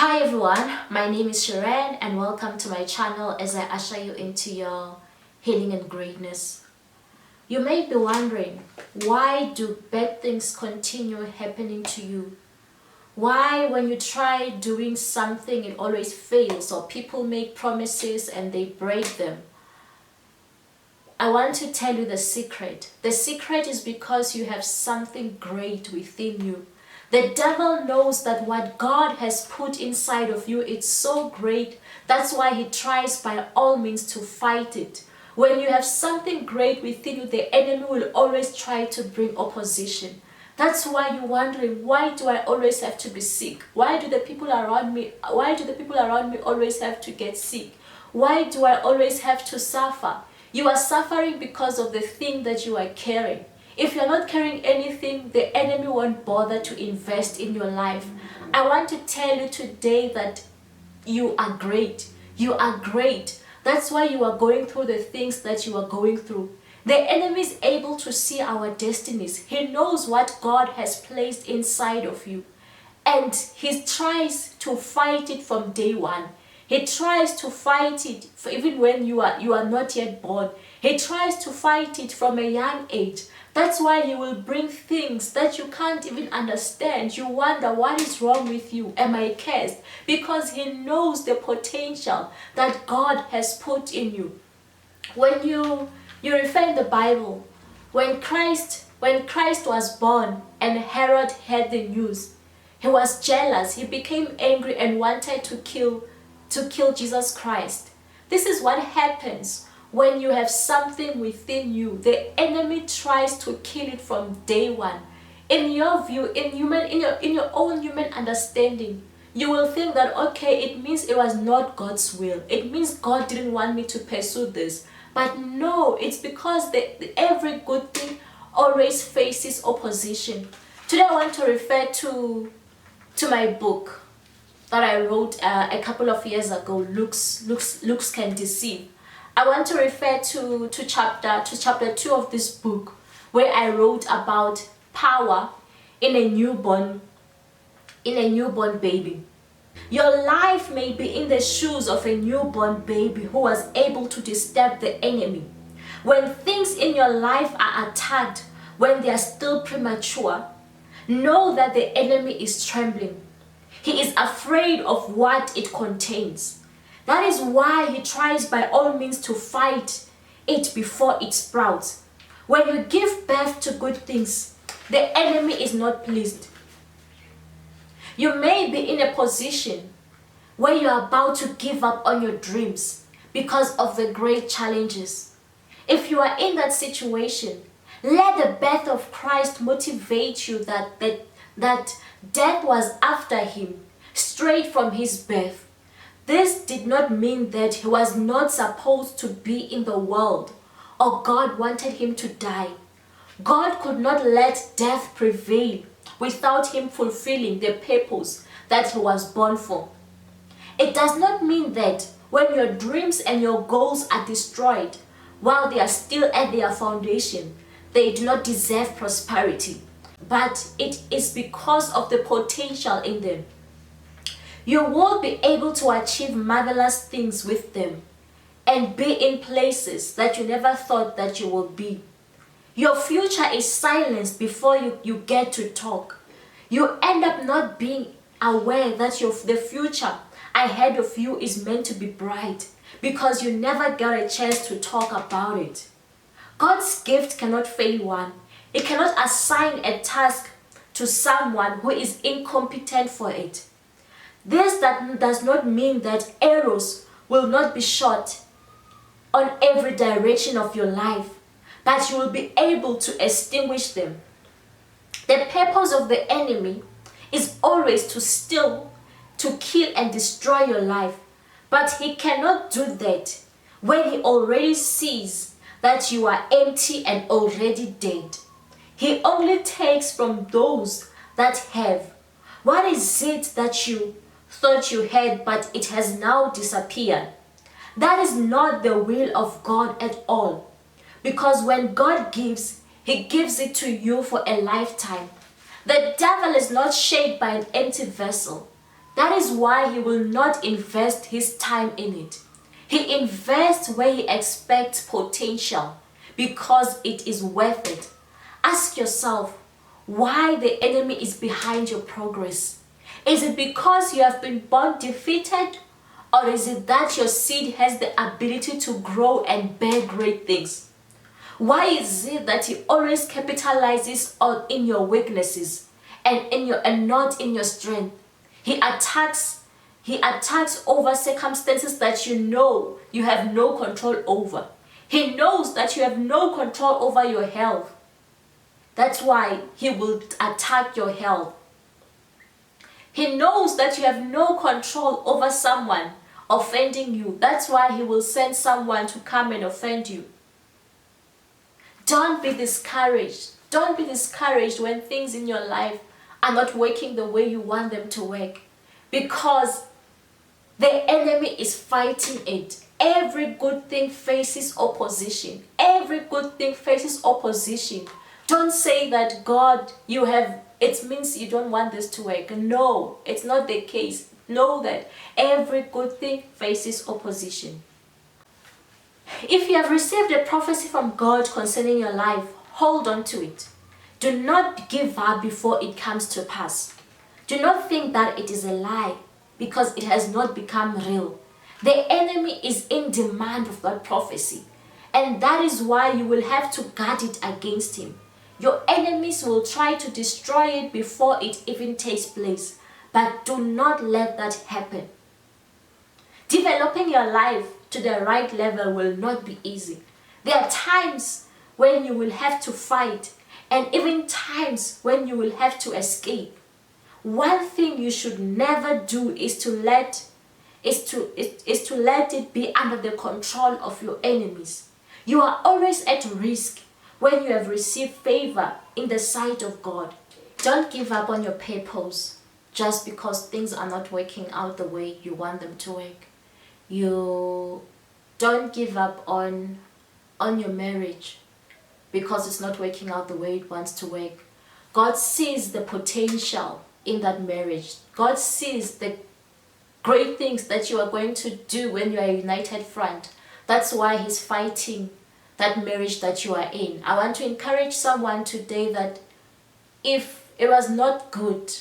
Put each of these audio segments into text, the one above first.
Hi everyone, my name is Sharon and welcome to my channel as I usher you into your healing and greatness. You may be wondering, why do bad things continue happening to you? Why when you try doing something it always fails, or people make promises and they break them? I want to tell you the secret. The secret is because you have something great within you. The devil knows that what God has put inside of you, it's so great. That's why he tries by all means to fight it. When you have something great within you, the enemy will always try to bring opposition. That's why you're wondering, why do I always have to be sick? Why do the people around me always have to get sick? Why do I always have to suffer? You are suffering because of the thing that you are carrying. If you're not carrying anything, the enemy won't bother to invest in your life. I want to tell you today that you are great. You are great. That's why you are going through the things that you are going through. The enemy is able to see our destinies. He knows what God has placed inside of you. And he tries to fight it from day one. He tries to fight it even when you are not yet born. He tries to fight it from a young age. That's why he will bring things that you can't even understand. You wonder, what is wrong with you? Am I cursed? Because he knows the potential that God has put in you. When you refer in the Bible, when Christ was born and Herod heard the news, he was jealous. He became angry and wanted to kill Jesus Christ. This is what happens when you have something within you. The enemy tries to kill it from day one. In your view, in your own human understanding, you will think that, okay, it means it was not God's will. It means God didn't want me to pursue this. But no, it's because every good thing always faces opposition. Today I want to refer to my book that I wrote a couple of years ago, Looks Can Deceive. I want to refer to chapter 2 of this book, where I wrote about power in a newborn baby. Your life may be in the shoes of a newborn baby who was able to disturb the enemy. When things in your life are attacked, when they are still premature, know that the enemy is trembling. He is afraid of what it contains. That is why he tries by all means to fight it before it sprouts. When you give birth to good things, the enemy is not pleased. You may be in a position where you are about to give up on your dreams because of the great challenges. If you are in that situation, let the birth of Christ motivate you that death was after him straight from his birth. This did not mean that he was not supposed to be in the world or God wanted him to die. God could not let death prevail without him fulfilling the purpose that he was born for. It does not mean that when your dreams and your goals are destroyed while they are still at their foundation, they do not deserve prosperity. But it is because of the potential in them. You will be able to achieve marvelous things with them and be in places that you never thought that you would be. Your future is silenced before you get to talk. You end up not being aware that the future ahead of you is meant to be bright because you never got a chance to talk about it. God's gift cannot fail one. It cannot assign a task to someone who is incompetent for it. This does not mean that arrows will not be shot on every direction of your life, but you will be able to extinguish them. The purpose of the enemy is always to steal, to kill and destroy your life, but he cannot do that when he already sees that you are empty and already dead. He only takes from those that have. What is it that you thought you had, but it has now disappeared? That is not the will of God at all. Because when God gives, he gives it to you for a lifetime. The devil is not shaped by an empty vessel. That is why he will not invest his time in it. He invests where he expects potential because it is worth it. Ask yourself why the enemy is behind your progress. Is it because you have been born defeated, or is it that your seed has the ability to grow and bear great things? Why is it that he always capitalizes in your weaknesses and not in your strength? He attacks over circumstances that you know you have no control over. He knows that you have no control over your health. That's why he will attack your health. He knows that you have no control over someone offending you. That's why he will send someone to come and offend you. Don't be discouraged. Don't be discouraged when things in your life are not working the way you want them to work, because the enemy is fighting it. Every good thing faces opposition. Every good thing faces opposition. Don't say that God, it means you don't want this to work. No, it's not the case. Know that every good thing faces opposition. If you have received a prophecy from God concerning your life, hold on to it. Do not give up before it comes to pass. Do not think that it is a lie because it has not become real. The enemy is in demand of that prophecy, and that is why you will have to guard it against him. Your enemies will try to destroy it before it even takes place, but do not let that happen. Developing your life to the right level will not be easy. There are times when you will have to fight, and even times when you will have to escape. One thing you should never do is to let it be under the control of your enemies. You are always at risk when you have received favor in the sight of God. Don't give up on your purpose just because things are not working out the way you want them to work. You don't give up on your marriage because it's not working out the way it wants to work. God sees the potential in that marriage. God sees the great things that you are going to do when you are a united front. That's why he's fighting that marriage that you are in. I want to encourage someone today that if it was not good,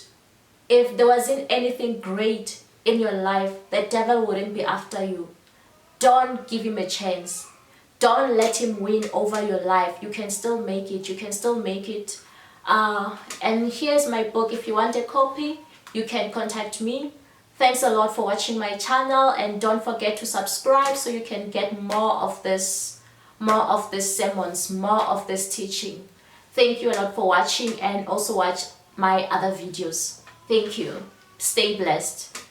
if there wasn't anything great in your life, the devil wouldn't be after you. Don't give him a chance. Don't let him win over your life. You can still make it. You can still make it. And here's my book. If you want a copy, you can contact me. Thanks a lot for watching my channel, and don't forget to subscribe so you can get more of this sermons, more of this teaching. Thank you a lot for watching, and also watch my other videos. Thank you. Stay blessed.